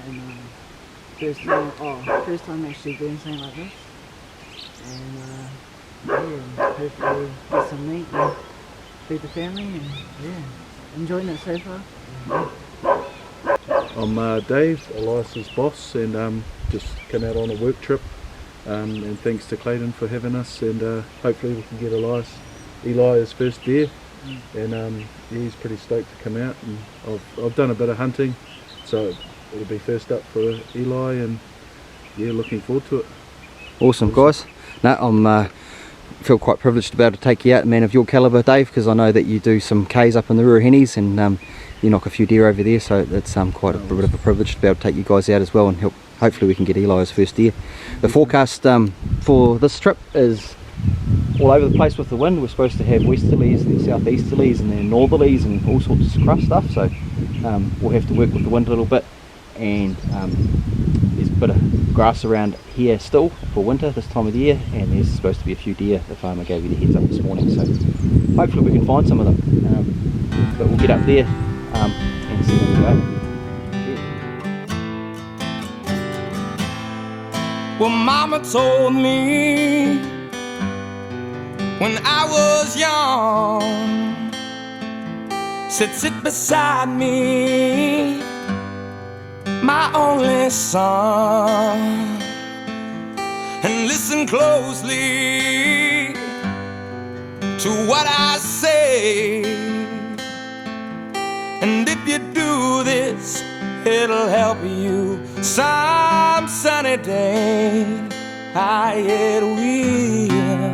and first time actually doing something like this. And yeah, hopefully get some meat and feed the family, and yeah, enjoying it so far. I'm Dave, Elias's boss, and just come out on a work trip, and thanks to Clayton for having us, and hopefully we can get Eli his first deer, and yeah, he's pretty stoked to come out, and I've done a bit of hunting, so it'll be first up for Eli, and yeah, looking forward to it. Awesome guys. No, I'm feel quite privileged to be able to take you out, a man of your calibre, Dave, because I know that you do some Ks up in the Ruahennies, and you knock a few deer over there, so it's quite a bit of a privilege to be able to take you guys out as well, and hopefully we can get Eli his first deer. The forecast for this trip is all over the place with the wind. We're supposed to have westerlies and southeasterlies and then northerlies and all sorts of crust stuff, so we'll have to work with the wind a little bit, and there's a bit of grass around here still for winter this time of the year, and there's supposed to be a few deer. The farmer gave you the heads up this morning, so hopefully we can find some of them, but we'll get up there and see where we go. Well, Mama told me when I was young, said sit beside me, my only son, and listen closely to what I say, and if you do this, it'll help you some sunny day. It will.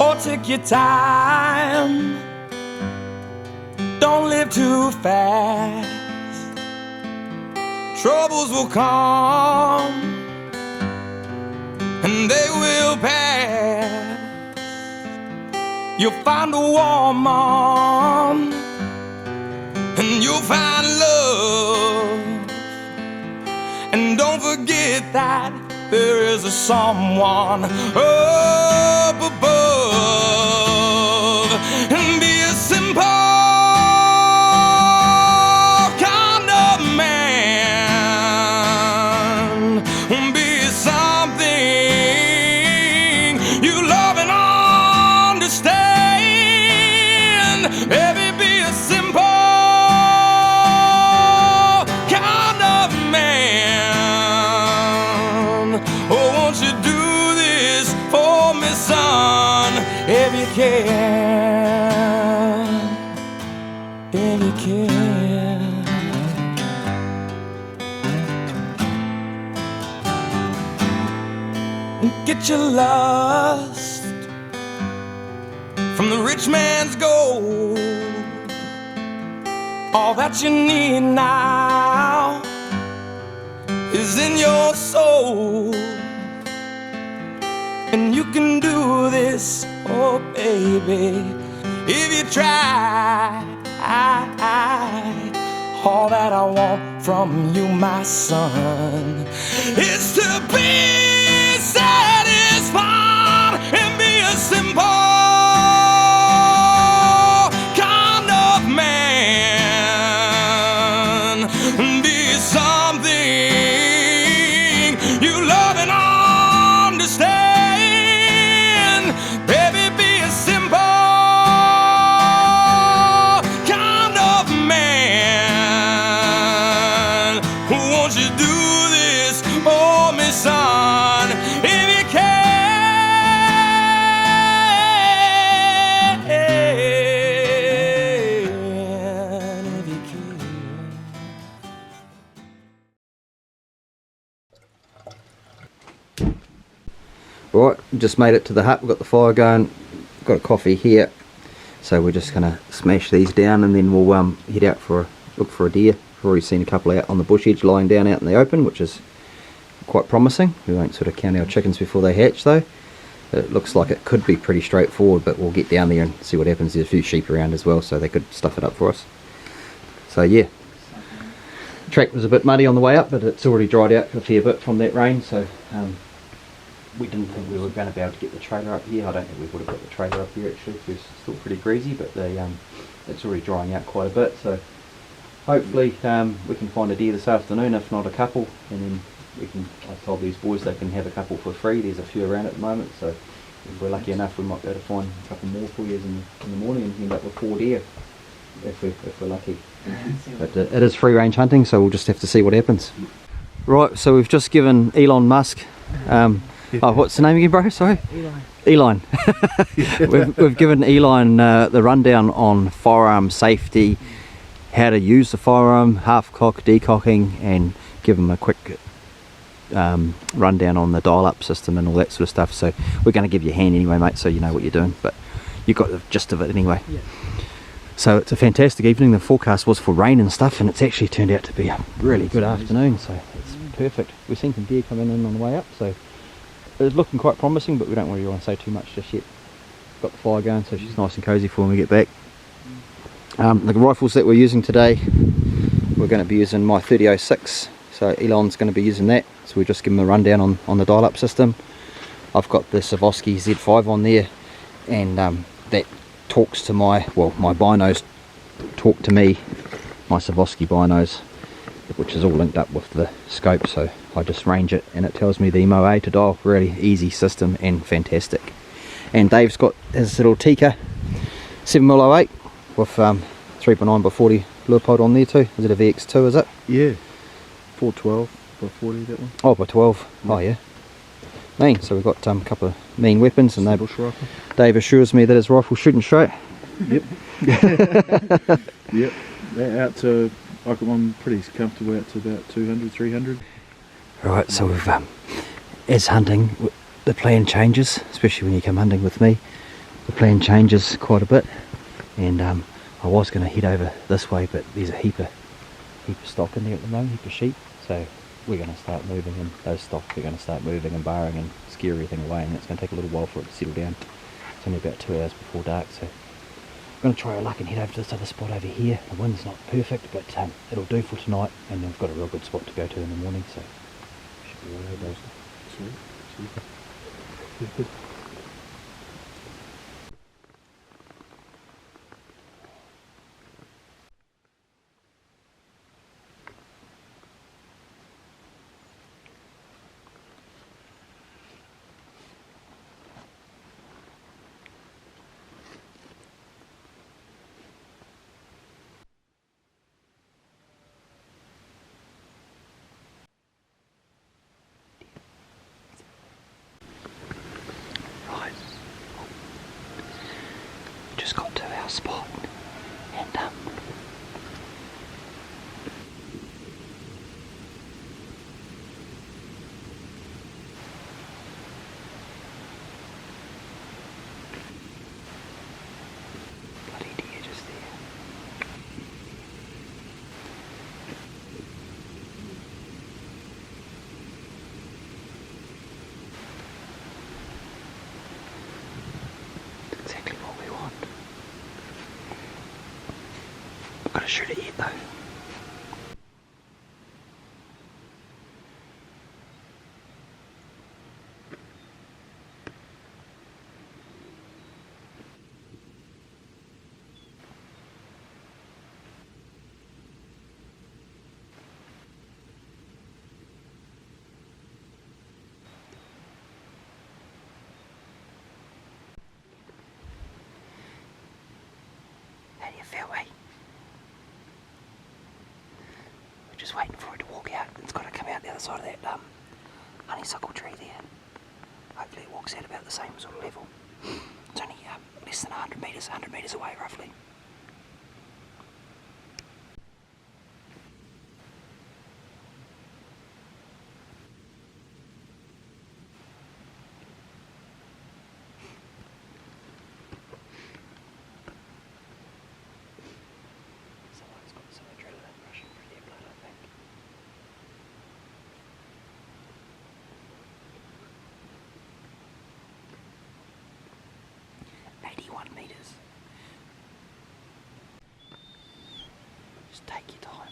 Oh, take your time, don't live too fast. Troubles will come and they will pass. You'll find a woman and you'll find love, and don't forget that there is a someone up above, and be a simple kind of man, be something you love and understand. Baby, be a simple kind of man. Oh, won't you do this for me, son, if you can, if you can. Get your lust from the rich man's gold. All that you need now is in your soul, and you can do this, oh baby, if you try. All that I want from you, my son, is to be satisfied and be a simple kind of man. Be something you love and understand. Baby, be a simple kind of man. Won't you do this for me, son, if you can? If you can. Right, just made it to the hut. We've got the fire going, got a coffee here, so we're just gonna smash these down and then we'll head out for look for a deer. We've already seen a couple out on the bush edge lying down out in the open, which is quite promising. We won't sort of count our chickens before they hatch though. It looks like it could be pretty straightforward, but we'll get down there and see what happens. There's a few sheep around as well, so they could stuff it up for us. So yeah, the track was a bit muddy on the way up, but it's already dried out a fair bit from that rain, so we didn't think we were going to be able to get the trailer up here. I don't think we would have got the trailer up here actually. It was still pretty greasy, but it's already drying out quite a bit. So hopefully we can find a deer this afternoon, if not a couple, and then I told these boys they can have a couple for free. There's a few around at the moment, so if we're lucky enough we might be able to find a couple more for you in the morning and end up with 4 deer if we're lucky. But it is free range hunting, so we'll just have to see what happens. Right, so we've just given Elon Musk, what's the name again, bro? Sorry? Elon. we've given Elon the rundown on firearm safety, how to use the firearm, half cock, decocking, and give him a quick rundown on the dial-up system and all that sort of stuff. So we're going to give you a hand anyway, mate, so you know what you're doing, but you got the gist of it anyway. Yeah. So it's a fantastic evening. The forecast was for rain and stuff, and it's actually turned out to be a really good afternoon, so it's perfect. We've seen some deer coming in on the way up, so it's looking quite promising, but we don't really want to say too much just yet. Got the fire going, so she's nice and cozy for when we get back. The rifles that we're using today, we're going to be using my 3006, so Elon's going to be using that, so we just give him a rundown on the dial-up system. I've got the Swarovski Z5 on there, and that talks to my binos talk to me, my Swarovski binos, which is all linked up with the scope, so I just range it and it tells me the MOA to dial. Really easy system and fantastic. And Dave's got his little Tika 7mm08 with 3.9 by 40 Leupold on there too. Is it a VX2, is it? Yeah, 412 by 40, that one. Oh, by 12. Yeah. Oh yeah. Mean. So we've got a couple of mean weapons, and Dave assures me that his rifle's shooting straight. Yep. Yep. Out to, I'm pretty comfortable out to about 200, 300. Right, so we've, as hunting, the plan changes, especially when you come hunting with me. The plan changes quite a bit, and I was going to head over this way, but there's a heap of stock in there at the moment, heap of sheep, so we're going to start moving, and those stock are going to start moving and barring and scare everything away, and it's going to take a little while for it to settle down. It's only about 2 hours before dark, so I'm going to try our luck and head over to this other spot over here. The wind's not perfect, but it'll do for tonight, and we've got a real good spot to go to in the morning, so should be all right. Sweet. Just got to our spot, and bloody deer just there. That's exactly what we want. I've got to shoot it yet though. How do you feel, eh? We're just waiting for it to walk out. It's got to come out the other side of that honeysuckle tree there. Hopefully it walks out about the same sort of level. It's only less than 100 metres away roughly. Someone's got some adrenaline rushing through their blood, I think. 81 metres. Just take your time.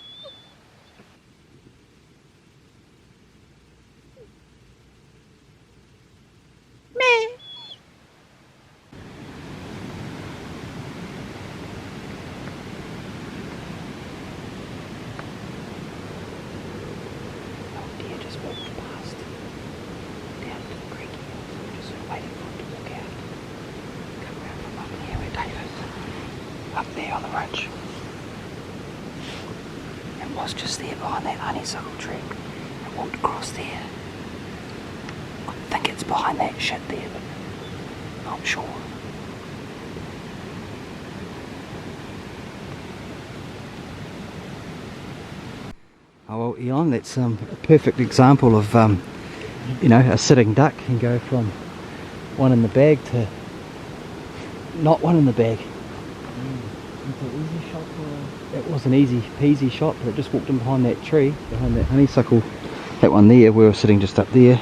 watch. It was just there behind that honeysuckle tree. It walked across there. I think it's behind that shit there, but not sure. Oh well, Elon, that's a perfect example of you know, a sitting duck can go from one in the bag to not one in the bag. It's an easy shot for... It was an easy peasy shot, but it just walked in behind that tree, behind that honeysuckle. That one there, we were sitting just up there.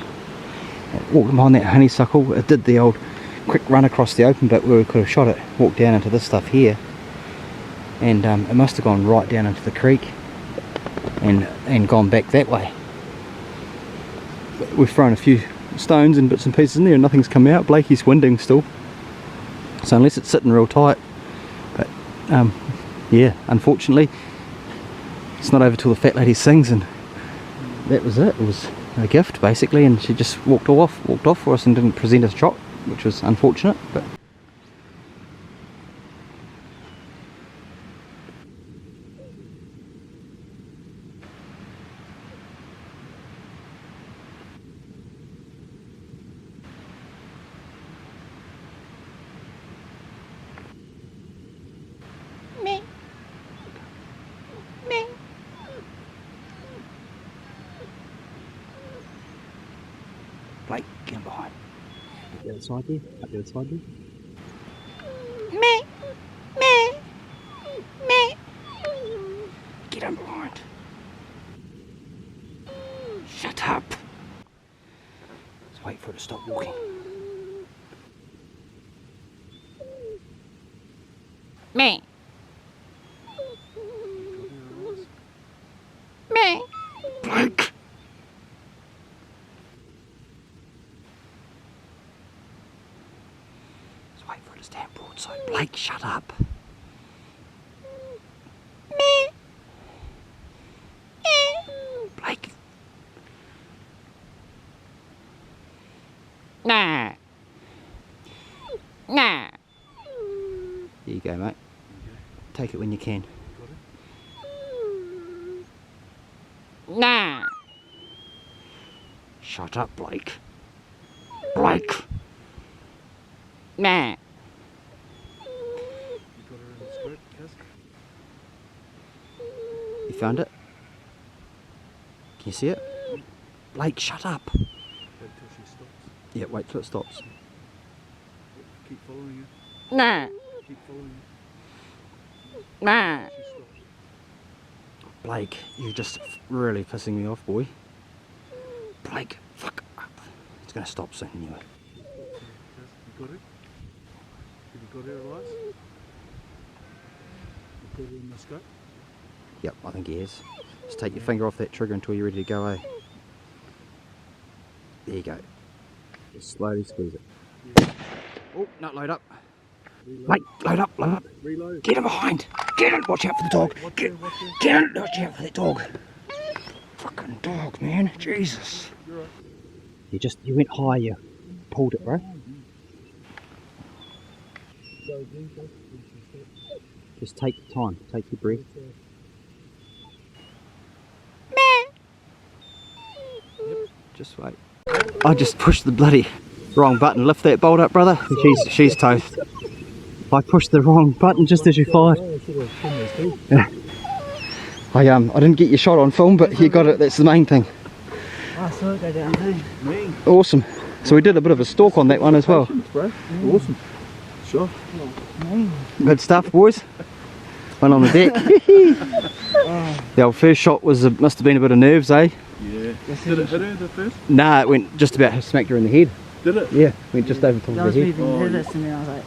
It walked in behind that honeysuckle. It did the old quick run across the open bit where we could have shot it, walked down into this stuff here, and it must have gone right down into the creek and gone back that way. But we've thrown a few stones and bits and pieces in there and nothing's come out. Blakey's winding still, so unless it's sitting real tight. But yeah, unfortunately it's not over till the fat lady sings, and that was it. It was a gift basically, and she just walked off for us and didn't present us shot, which was unfortunate. But Blake, get him behind. Up the other side there. Up the other side there. Get him behind. Shut up. Let's wait for it to stop walking. Me. Blake! Let's wait for it to stand broadside. Blake, shut up. Blake. Nah. Nah. There you go, mate. Take it when you can. Nah. Shut up, Blake. Blake! Nah. You got her in the skirt, Kaz? You found it? Can you see it? Blake, shut up. Wait till she stops. Yeah, wait till it stops. Keep following Nah. her. Keep following her. Nah. She stops. Blake, you're just really pissing me off, boy. Blake, fuck up. It's gonna stop soon anyway. Kaz, you got her? Have you got her, Elias? You got her in the skirt? Yep, I think he is. Just take your finger off that trigger until you're ready to go, eh? There you go. Just slowly squeeze it. Oh, no, load up. Blake, load up, load up. Reload. Get him behind. Get him. Watch out for the dog. Get him. Watch out for that dog. Fucking dog, man. Jesus. You're right. You went high, you pulled it, bro. Go again, Kaz. When she stops. Just take your time. Take your breath. Just wait. I just pushed the bloody wrong button. Lift that bolt up, brother. She's toast. I pushed the wrong button just as you fired. Yeah. I didn't get your shot on film, but you got it. That's the main thing. I saw it go down there. Me. Awesome. So we did a bit of a stalk on that one as well. Bro. Awesome. Sure. Good stuff, boys. One on the deck. The old first shot must have been a bit of nerves, eh? Yeah. Did it hit her the first? Nah, it went just about smacked her in the head. Did it? Yeah, went just over top That of was the me head. being nervous, and then I was like,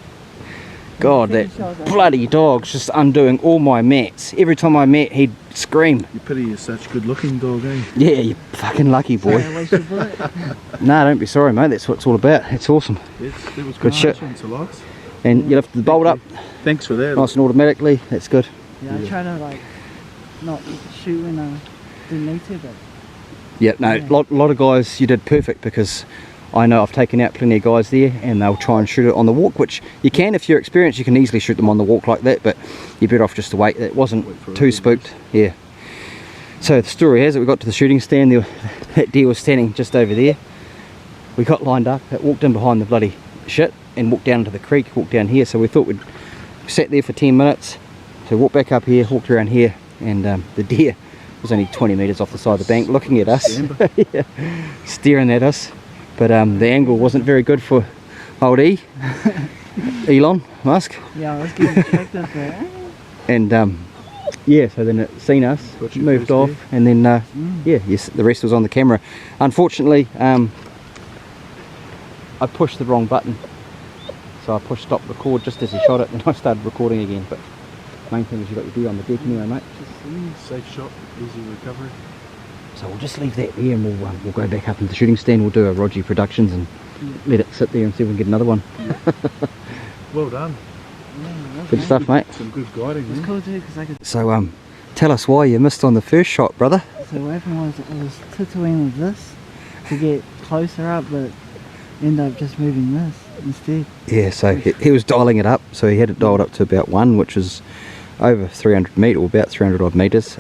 God, that bloody dog's just undoing all my mats. Every time I met, he'd scream. You pity you're such a good looking dog, eh? Yeah, you fucking lucky boy. sorry, I wasted a bullet. Nah, don't be sorry, mate. That's what it's all about. It's awesome. Yes, that was Good shit. Elias. And you lifted the bolt up Thanks for that. nice and automatically. That's good. Yeah, I try to like not shoot when I didn't need to, but Yeah, no, lot of guys, you did perfect because I know I've taken out plenty of guys there, and they'll try and shoot it on the walk, which you can if you're experienced. You can easily shoot them on the walk like that, but you're better off just to wait. It wasn't too spooked. Yeah. So the story has it, we got to the shooting stand, that deer was standing just over there. We got lined up, it walked in behind the bloody shit and walked down to the creek, walked down here. So we thought we'd sat there for 10 minutes. So walked back up here, walked around here, and the deer was only 20 metres off the side of the bank looking at us. Yeah, staring at us. But the angle wasn't very good for old Elon Musk. Yeah, I was getting distracted there. And yeah, so then it seen us, moved off, and then yeah, yes, the rest was on the camera. Unfortunately, I pushed the wrong button, so I pushed stop record just as he shot it, and I started recording again. But main thing is you got your deer on the deck anyway, mate. Safe shot, easy recovery. So we'll just leave that there, and we'll go back up into the shooting stand. We'll do a Roger Productions and let it sit there and see if we can get another one. Well done. Yeah, Good stuff, mate. Some good guiding. It's cool too, because I could... So tell us why you missed on the first shot, brother. So what happened was I was tattooing with this to get closer up, but ended up just moving this instead. Yeah, so he was dialing it up, so he had it dialed up to about 1, which is over 300 metres, or about 300 odd metres.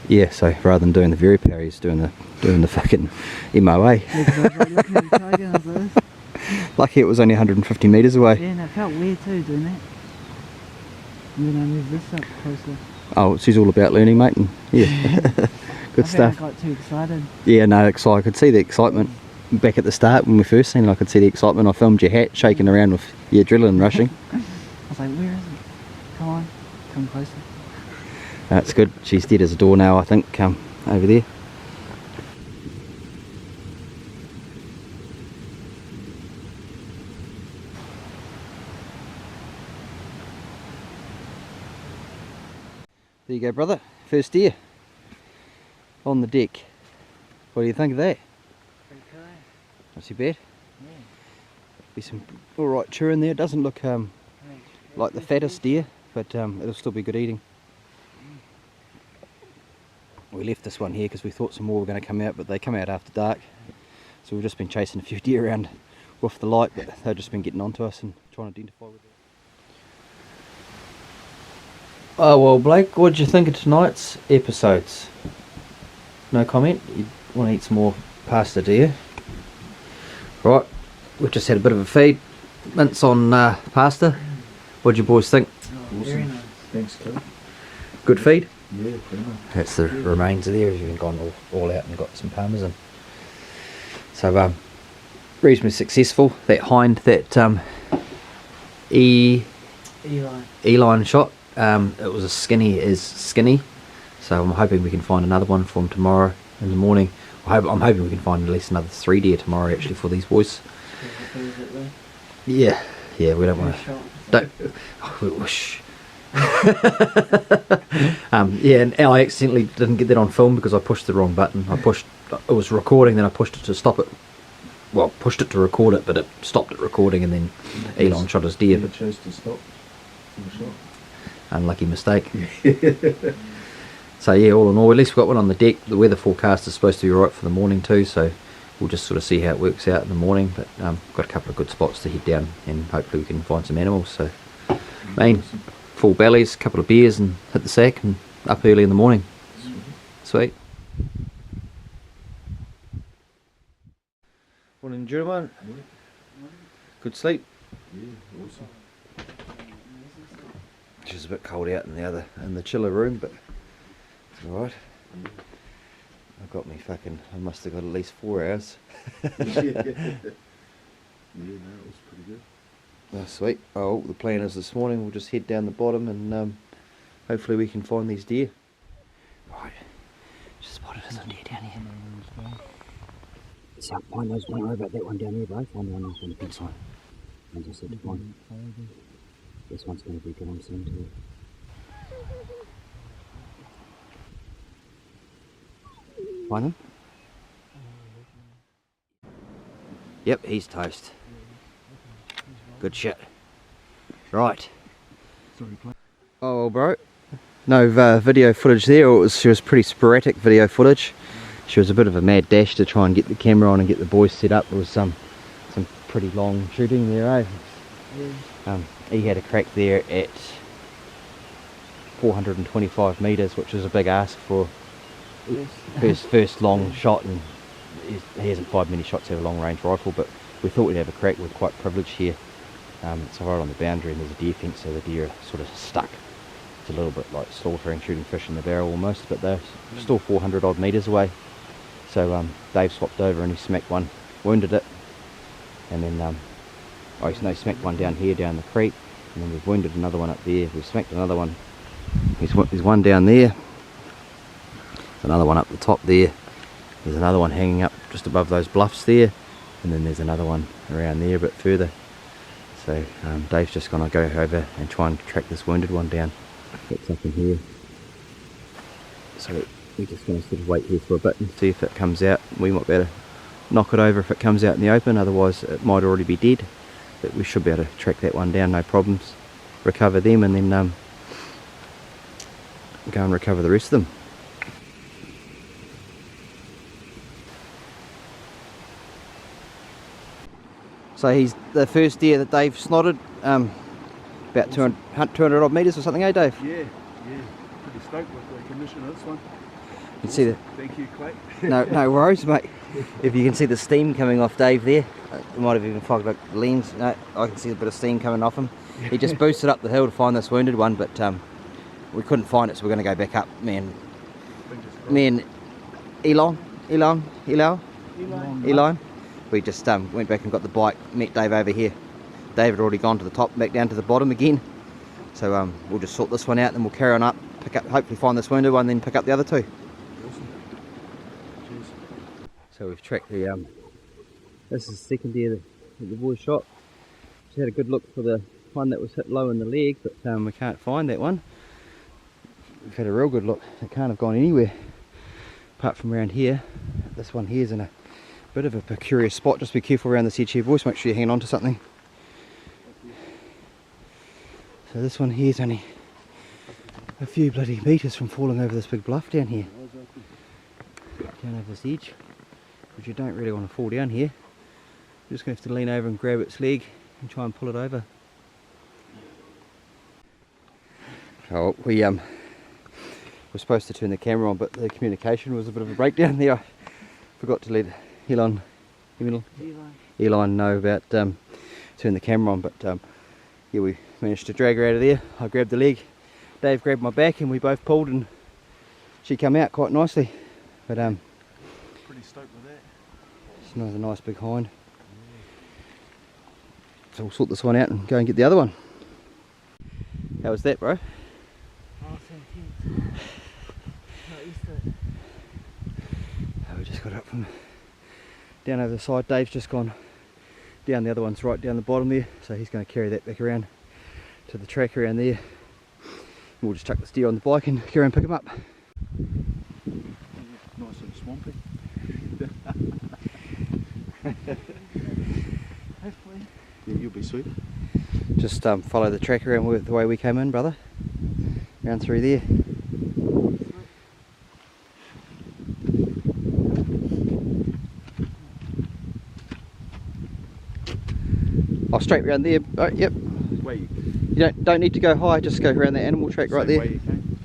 Yeah, so rather than doing the very power, he's doing the fucking MOA. Yeah, 'cause I was like looking at the target and I was like this. Lucky it was only 150 metres away. Yeah, and it felt weird too doing that. And then I moved this up closer. Oh, she's all about learning, mate, and yeah, good I stuff. got too excited. Yeah, no, I could see the excitement back at the start when we first seen it. I could see the excitement. I filmed your hat shaking around with your adrenaline rushing. I was like, where is it? Come on, come closer. That's good. She's dead as a door now, I think, over there. There you go, brother. First deer on the deck. What do you think of that? Pretty cool. Not too bad. Yeah. Be some alright chew in there. It doesn't look like the fattest deer, but it'll still be good eating. We left this one here because we thought some more were going to come out, but they come out after dark. So we've just been chasing a few deer around with the light, but they've just been getting onto us and trying to identify with it. Oh well, Blake, what did you think of tonight's episodes? No comment? You want to eat some more pasta, do you? Right, we've just had a bit of a feed. Mince on pasta. What do you boys think? Oh, very nice. Thanks, Kelly. Good feed? Yeah, pretty much. That's the remains of there. You've gone all out and got some parmesan. So reasonably successful. That hind, that E-line shot. It was as skinny as skinny. So I'm hoping we can find another one for him tomorrow in the morning. I'm hoping we can find at least another 3 deer tomorrow actually for these boys. Yeah, we don't want to. Don't. Oh, shh. Yeah, and I accidentally didn't get that on film because I pushed the wrong button. It was recording, then I pushed it to stop it. Well, pushed it to record it, but it stopped it recording, and then Elon shot his deer. But chose to stop the shot. Unlucky mistake. So yeah, all in all, at least we've got one on the deck. The weather forecast is supposed to be alright for the morning too, so we'll just sort of see how it works out in the morning. But got a couple of good spots to head down, and hopefully we can find some animals. So full bellies, a couple of beers, and hit the sack and up early in the morning. Sweet. Morning, gentlemen. Good sleep. Yeah, awesome. Just a bit cold out in the chiller room, but it's alright. I must have got at least 4 hours. Yeah, no, it was pretty good. Oh, sweet. Oh, the plan is this morning we'll just head down the bottom and hopefully we can find these deer. Right, just spotted some deer down here. So find those, don't worry about that one down there, bro. Find the one on the big side. As I said to find. This one's going to be good on soon too. Find him? Yep, he's toast. Good shit. Right. Oh well, bro. No video footage there. It was pretty sporadic video footage. she was a bit of a mad dash to try and get the camera on and get the boys set up. There was some pretty long shooting there, eh? Yeah. He had a crack there at 425 metres, which is a big ask for first long shot, and he hasn't fired many shots out of a long range rifle, but we thought we'd have a crack. We're quite privileged here. It's right on the boundary and there's a deer fence, so the deer are sort of stuck. It's a little bit like slaughtering, shooting fish in the barrel almost, but they're still 400 odd metres away. So Dave swapped over and he smacked one, wounded it, and then he smacked one down here, down the creek, and then we've wounded another one up there. We've smacked another one. There's one down there, another one up the top there, there's another one hanging up just above those bluffs there, and then there's another one around there a bit further. So Dave's just going to go over and try and track this wounded one down. It's up in here. So we're just going to sort of wait here for a bit and see if it comes out. We might be able to knock it over if it comes out in the open, otherwise it might already be dead. But we should be able to track that one down, no problems. Recover them and then go and recover the rest of them. So he's the first deer that Dave snotted, about 200 odd metres or something, eh Dave? Yeah, pretty stoked with the condition of this one. You can see the... Thank you, Clay. No worries, mate. If you can see the steam coming off Dave there, it might have even fogged up the lens. No, I can see a bit of steam coming off him. He just boosted up the hill to find this wounded one, but we couldn't find it, so we're going to go back up. Me and Elon. We just went back and got the bike, met Dave over here. Dave had already gone to the top, back down to the bottom again. So we'll just sort this one out, then we'll carry on up, pick up, hopefully find this wounded one, then pick up the other two. Awesome. Cheers. So we've tracked the, this is the second deer that the boys shot. Just had a good look for the one that was hit low in the leg, but we can't find that one. We've had a real good look. It can't have gone anywhere apart from around here. This one here is in a bit of a peculiar spot. Just be careful around this edge here, boys. Make sure you hang on to something. So this one here is only a few bloody metres from falling over this big bluff down here. Down over this edge, but you don't really want to fall down here. You're just going to have to lean over and grab its leg and try and pull it over. Oh, we were supposed to turn the camera on, but the communication was a bit of a breakdown there. I forgot to let Eli know about turn the camera on, but yeah, we managed to drag her out of there. I grabbed the leg, Dave grabbed my back, and we both pulled, and she came out quite nicely. But pretty stoked with that. It's another nice big hind. So we'll sort this one out and go and get the other one. How was that, bro? Oh, so intense. Not used to it. Oh, we just got up from down over the side. Dave's just gone down, the other one's right down the bottom there, so he's going to carry that back around to the track around there. And we'll just chuck the steer on the bike and carry and pick him up. Nice and swampy. Hopefully. Yeah, you'll be sweet. Just follow the track around the way we came in, brother. Round through there. Oh, straight round there. Oh, yep. Wait. You don't need to go high. Just go around the animal track right there. Way you came.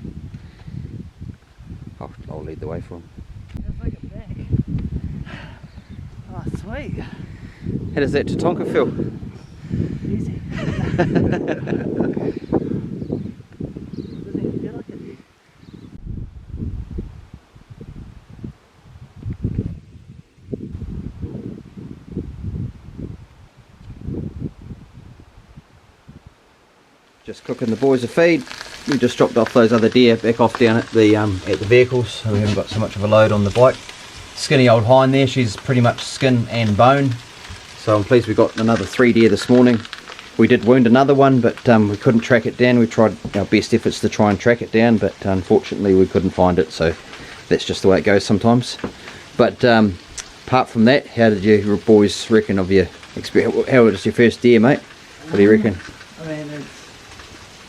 I'll lead the way for him. Feels like it back. Oh, sweet. How does that Tatonka feel? Easy. Doesn't even feel like it. Just cooking the boys a feed. We just dropped off those other deer back off down at the vehicles, so we haven't got so much of a load on the bike. Skinny old hind there, she's pretty much skin and bone. So I'm pleased we got another 3 deer this morning. We did wound another one, but we couldn't track it down. We tried our best efforts to try and track it down, but unfortunately we couldn't find it, so that's just the way it goes sometimes. But apart from that, how did you boys reckon of your experience? How was your first deer, mate? What do you reckon? I mean,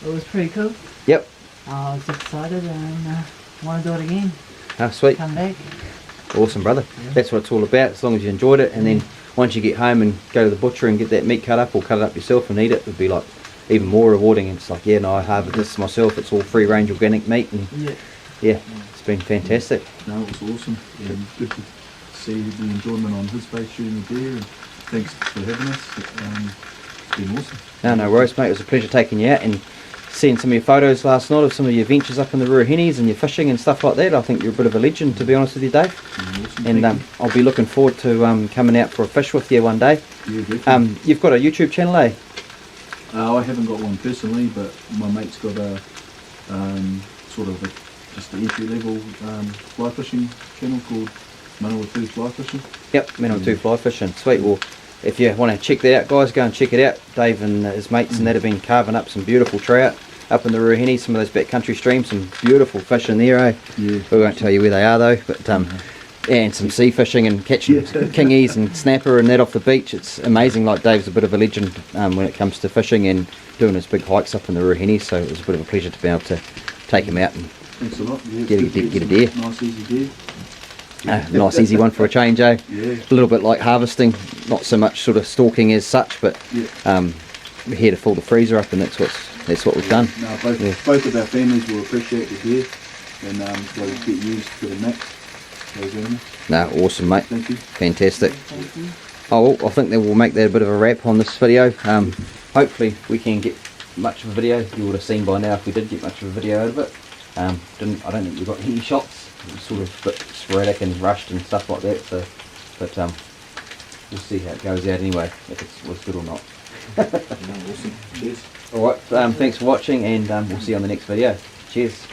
it was pretty cool. Yep. I was excited and want to do it again. Ah, sweet. Come back. Awesome, brother. That's what it's all about, as long as you enjoyed it. And then once you get home and go to the butcher and get that meat cut up or cut it up yourself and eat it, would be like even more rewarding. And it's like, yeah, no, I harvest this myself. It's all free range organic meat, and yeah, it's been fantastic. No, it was awesome. And good to see the enjoyment on his face shooting the deer. And thanks for having us. It's been awesome. No worries, mate. It was a pleasure taking you out and seeing some of your photos last night of some of your adventures up in the Ruahenis and your fishing and stuff like that. I think you're a bit of a legend, to be honest with you, Dave. Awesome. And I'll be looking forward to coming out for a fish with you one day. Yeah, definitely. You've got a YouTube channel, eh? I haven't got one personally, but my mate's got a sort of just an entry level fly fishing channel called Manawatu Fly Fishing. Yep, Manawatu Fly Fishing. Sweet. Well, if you want to check that out, guys, go and check it out. Dave and his mates and that have been carving up some beautiful trout up in the Ruaheni, some of those backcountry streams, some beautiful fish in there, eh? Yeah. We won't tell you where they are though, but and some sea fishing and catching kingies and snapper and that off the beach. It's amazing. Like, Dave's a bit of a legend when it comes to fishing and doing his big hikes up in the Ruaheni, so it was a bit of a pleasure to be able to take him out and Thanks a lot. Yeah, get a deer. Nice easy deer. Nice easy one for a change, eh? Yeah. A little bit like harvesting, not so much sort of stalking as such, but we're here to fill the freezer up, and that's what we've done. No, both of our families will appreciate the deer, and they'll get used to the max. Those animals. No, awesome, mate. Thank you. Fantastic. Oh, well, I think that we'll make that a bit of a wrap on this video. Hopefully we can get much of a video. You would have seen by now if we did get much of a video out of it. I don't think we got any shots. It was sort of a bit sporadic and rushed and stuff like that. So, but we'll see how it goes out anyway, if it was good or not. Awesome. Cheers. All right. Thanks for watching, and we'll see you on the next video. Cheers.